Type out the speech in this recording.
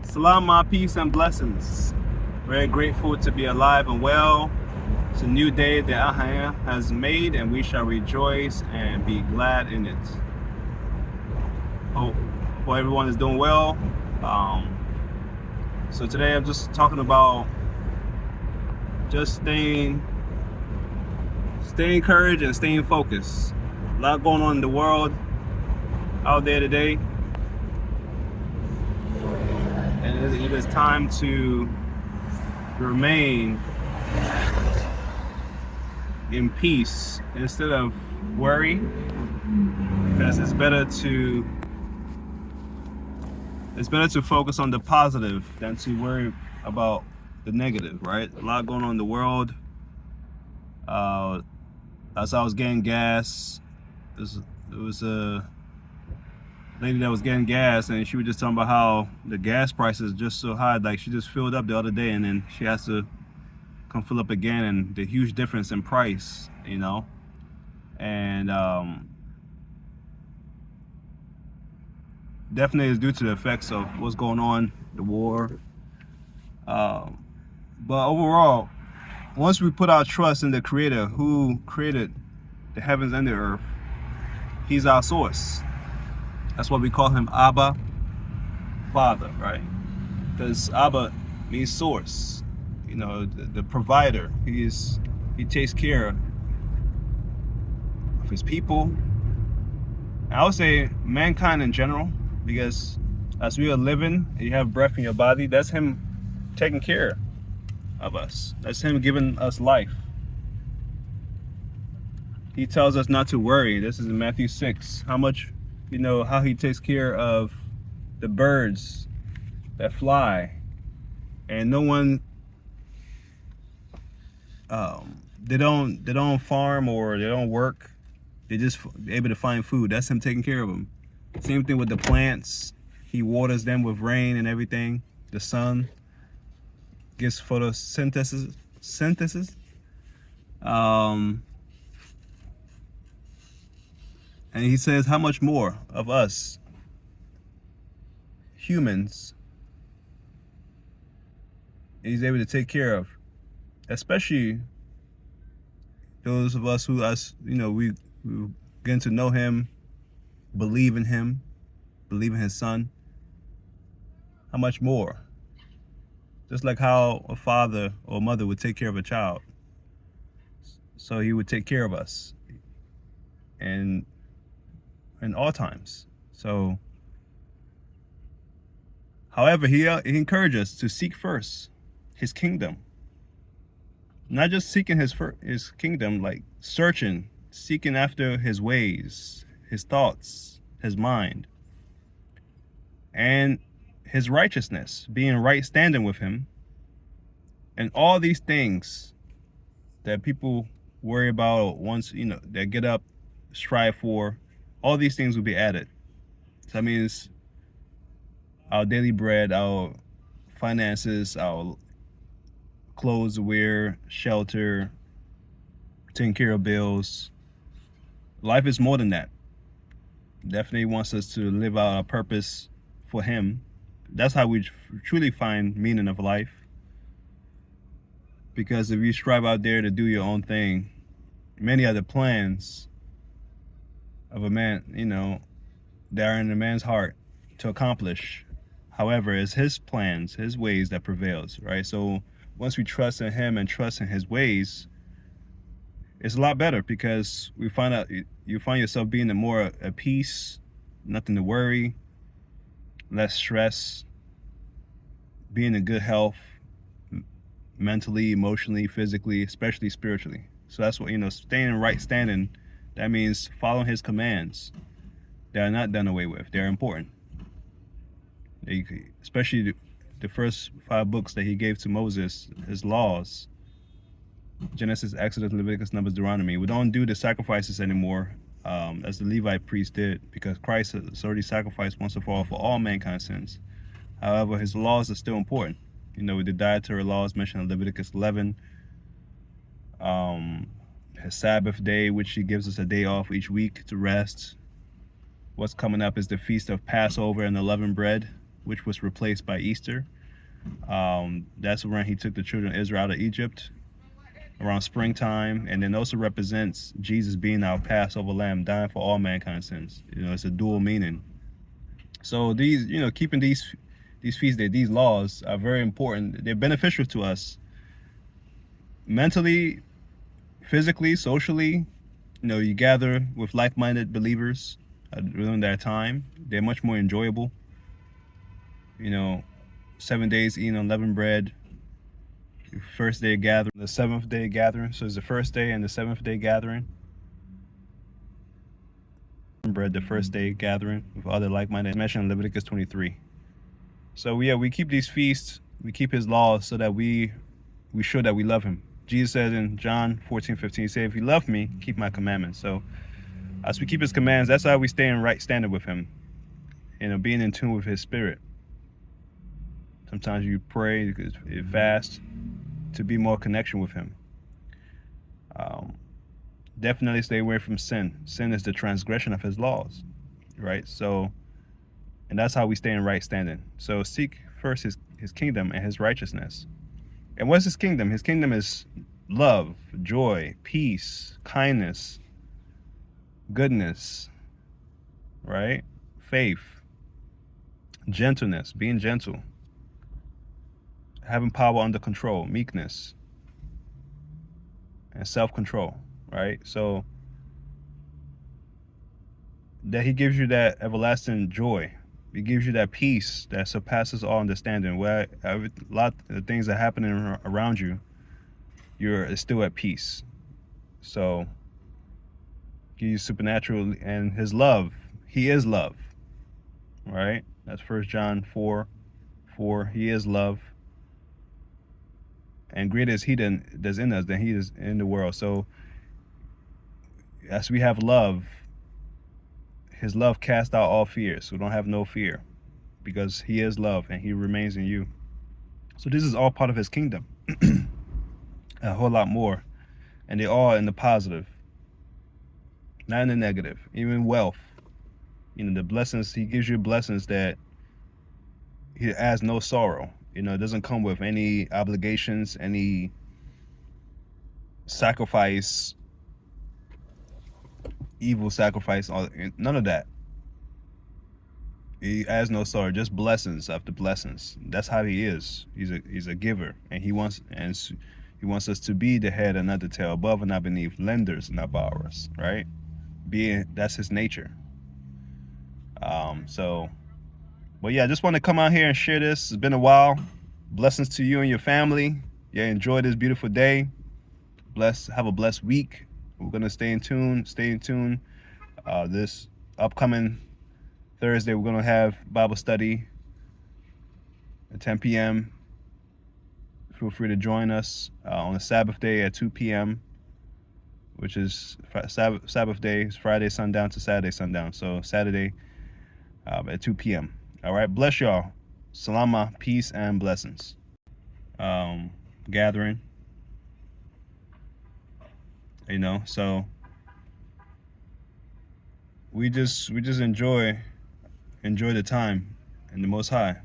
Salam, my peace and blessings. Very grateful to be alive and well. It's a new day that Allah has made, and we shall rejoice and be glad in it. Hope everyone is doing well. So today I'm just talking about just staying encouraged and staying focused. A lot going on in the world out there today. And it is time to remain in peace instead of worry, because it's better to focus on the positive than to worry about the negative, right? A lot going on in the world. As I was getting gas, there was a lady that was getting gas, and she was just talking about how the gas price is just so high. Like, she just filled up the other day, and then she has to come fill up again, and the huge difference in price, and definitely is due to the effects of what's going on, the war. But overall, once we put our trust in the Creator who created the heavens and the earth, He's our source. That's why we call Him Abba, Father, right? Because Abba means source, the provider. He takes care of His people. I would say mankind in general, because as we are living, you have breath in your body, that's Him taking care of us. That's Him giving us life. He tells us not to worry. This is in Matthew 6. How He takes care of the birds that fly, and no one, they don't farm or they don't work. They just able to find food. That's Him taking care of them. Same thing with the plants. He waters them with rain and everything. The sun gives photosynthesis. And He says, how much more of us humans He's able to take care of, especially those of us who we getting to know Him, believe in Him, believe in His Son. How much more? Just like how a father or mother would take care of a child, so He would take care of us and in all times. So, however, He encourages us to seek first His kingdom. Not just seeking His kingdom, like seeking after His ways, His thoughts, His mind, and His righteousness, being right standing with Him. And all these things that people worry about once, they get up, strive for, all these things will be added. So that means our daily bread, our finances, our clothes to wear, shelter, taking care of bills. Life is more than that. Definitely wants us to live out our purpose for Him. That's how we truly find meaning of life. Because if you strive out there to do your own thing, many are the plans of a man, that are in a man's heart to accomplish. However, it's His plans, His ways that prevails, right? So once we trust in Him and trust in His ways, it's a lot better, because you find yourself being more at peace, nothing to worry, less stress, being in good health, mentally, emotionally, physically, especially spiritually. So that's what, staying in right standing, that means following His commands. They are not done away with. They're important. Especially the first 5 books that He gave to Moses, His laws: Genesis, Exodus, Leviticus, Numbers, Deuteronomy. We don't do the sacrifices anymore, as the Levite priest did, because Christ has already sacrificed once and for all mankind's sins. However, His laws are still important. With the dietary laws mentioned in Leviticus 11, His Sabbath day, which He gives us a day off each week to rest. What's coming up is the Feast of Passover and Unleavened Bread. which was replaced by Easter. That's when he took the children of Israel out of Egypt around springtime, and then also represents Jesus being our Passover lamb, dying for all mankind's sins. It's a dual meaning. So these, keeping these feast days, these laws are very important. They're beneficial to us mentally, physically, socially. You gather with like-minded believers during that time. They're much more enjoyable. 7 days eating unleavened bread. First day gathering, the seventh day gathering. So it's the first day and the seventh day gathering. Bread, the first day gathering with other like-minded. Mentioned in Leviticus 23. So we keep these feasts, we keep his laws so that we show that we love him. Jesus says in John 14:15, he said, if you love me, keep my commandments. So as we keep his commands, that's how we stay in right standing with him. Being in tune with his spirit. Sometimes you pray, you fast to be more connection with him. Definitely stay away from sin. Sin is the transgression of his laws, right? So, and that's how we stay in right standing. So seek first his kingdom and his righteousness. And what's his kingdom? His kingdom is love, joy, peace, kindness, goodness, right? Faith, gentleness, being gentle, having power under control, meekness, and self-control, right? So that he gives you that everlasting joy. He gives you that peace that surpasses all understanding. Where a lot of the things that are happening around you, you're still at peace. So give you supernatural, and his love. He is love, right? That's 1 John 4:4. He is love. And greater is he that's in us than he is in the world. So as we have love, his love casts out all fears. So don't have no fear, because he is love and he remains in you. So this is all part of his kingdom. A whole lot more. And they're all in the positive, not in the negative. Even wealth, the blessings, he gives you blessings that he has no sorrow. It doesn't come with any obligations, any sacrifice, evil sacrifice, none of that. He has no sorrow, just blessings after blessings. That's how he is. He's a giver, and he wants us to be the head and not the tail, above and not beneath, lenders and not borrowers, right? That's his nature. But yeah, I just want to come out here and share this. It's been a while. Blessings to you and your family. Yeah, enjoy this beautiful day. Have a blessed week. We're gonna stay in tune. This upcoming Thursday, we're gonna have Bible study at 10 p.m. Feel free to join us on a Sabbath day at 2 p.m., which is Sabbath day. It's Friday sundown to Saturday sundown. So Saturday at 2 p.m. All right, bless y'all. Salama, peace and blessings. Gathering. So we just enjoy the time in the Most High.